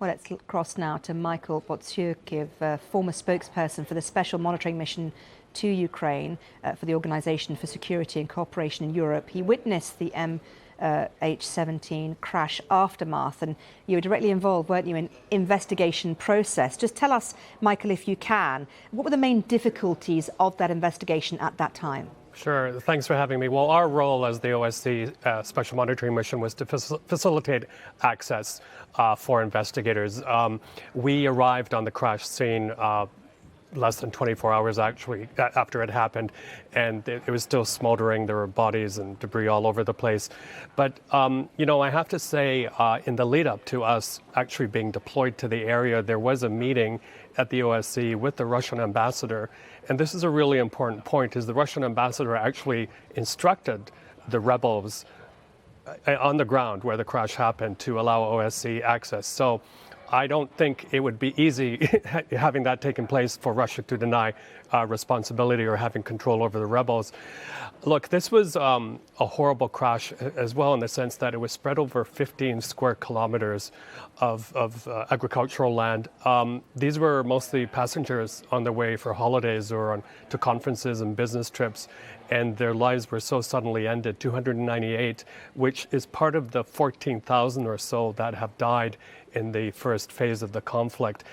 Well, let's cross now to Michael Bociurkiw, former spokesperson for the Special Monitoring Mission to Ukraine for the Organisation for Security and Cooperation in Europe. He witnessed the MH17 crash aftermath, and you were directly involved, weren't you, in investigation process. Just tell us, Michael, if you can, what were the main difficulties of that investigation at that time? Sure. Thanks for having me. Well, our role as the OSCE Special Monitoring Mission was to facilitate access for investigators. We arrived on the crash scene less than 24 hours actually after it happened, and it was still smoldering. There were bodies and debris all over the place. But, I have to say, in the lead up to us actually being deployed to the area, there was a meeting at the OSCE with the Russian ambassador. And this is a really important point, is the Russian ambassador actually instructed the rebels on the ground where the crash happened to allow OSCE access. So I don't think it would be easy having that taken place for Russia to deny responsibility or having control over the rebels. Look, this was a horrible crash as well, in the sense that it was spread over 15 square kilometers of agricultural land. These were mostly passengers on their way for holidays or to conferences and business trips, and their lives were so suddenly ended, 298, which is part of the 14,000 or so that have died in the first phase of the conflict.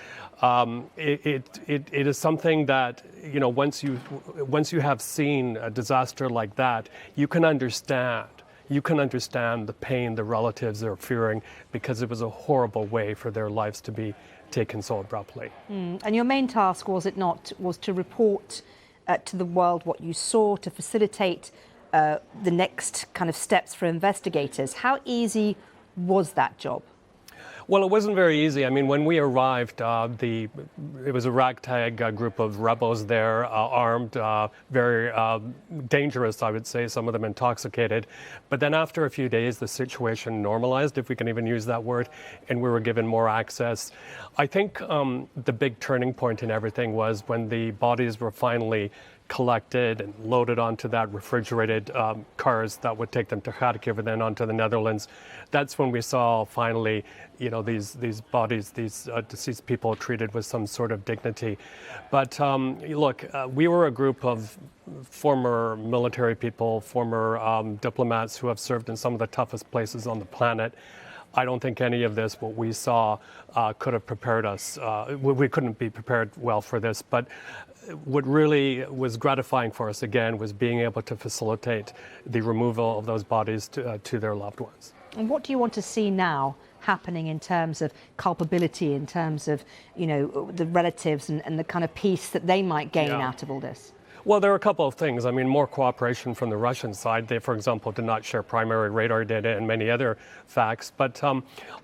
It is something that, once you have seen a disaster like that, you can understand the pain the relatives are fearing, because it was a horrible way for their lives to be taken so abruptly. And your main task, was it not, was to report to the world what you saw, to facilitate the next kind of steps for investigators. How easy was that job? Well, it wasn't very easy. I mean, when we arrived, it was a ragtag group of rebels there, armed, very dangerous, I would say, some of them intoxicated. But then after a few days, the situation normalized, if we can even use that word, and we were given more access. I think the big turning point in everything was when the bodies were finally collected and loaded onto that refrigerated cars that would take them to Bociurkiw and then onto the Netherlands. That's when we saw finally, these bodies, these deceased people treated with some sort of dignity. But look, we were a group of former military people, former diplomats who have served in some of the toughest places on the planet. I don't think any of this, what we saw, could have prepared us. We couldn't be prepared well for this. But what really was gratifying for us, again, was being able to facilitate the removal of those bodies to their loved ones. And what do you want to see now happening in terms of culpability, in terms of, the relatives and the kind of peace that they might gain out of all this? Well, there are a couple of things. I mean, more cooperation from the Russian side. They, for example, did not share primary radar data and many other facts. But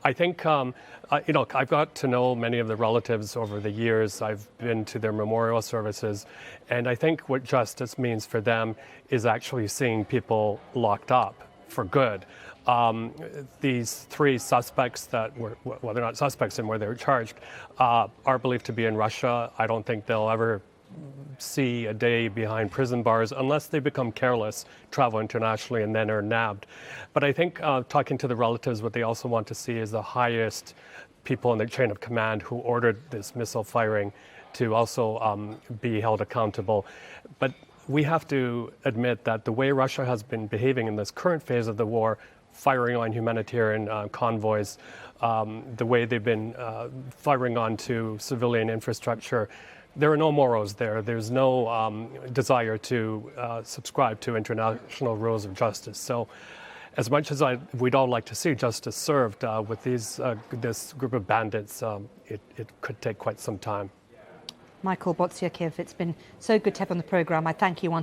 I think, I've got to know many of the relatives over the years. I've been to their memorial services. And I think what justice means for them is actually seeing people locked up for good. These three suspects that were, well, they're not suspects in where they were charged, are believed to be in Russia. I don't think they'll ever see a day behind prison bars unless they become careless, travel internationally, and then are nabbed. But I think talking to the relatives, what they also want to see is the highest people in the chain of command who ordered this missile firing to also be held accountable. But we have to admit that the way Russia has been behaving in this current phase of the war, firing on humanitarian convoys, the way they've been firing onto civilian infrastructure, there are no morals there. There's no desire to subscribe to international rules of justice. So as much as we'd all like to see justice served with this group of bandits, it could take quite some time. Michael Bociurkiw, it's been so good to have you on the programme. I thank you once again.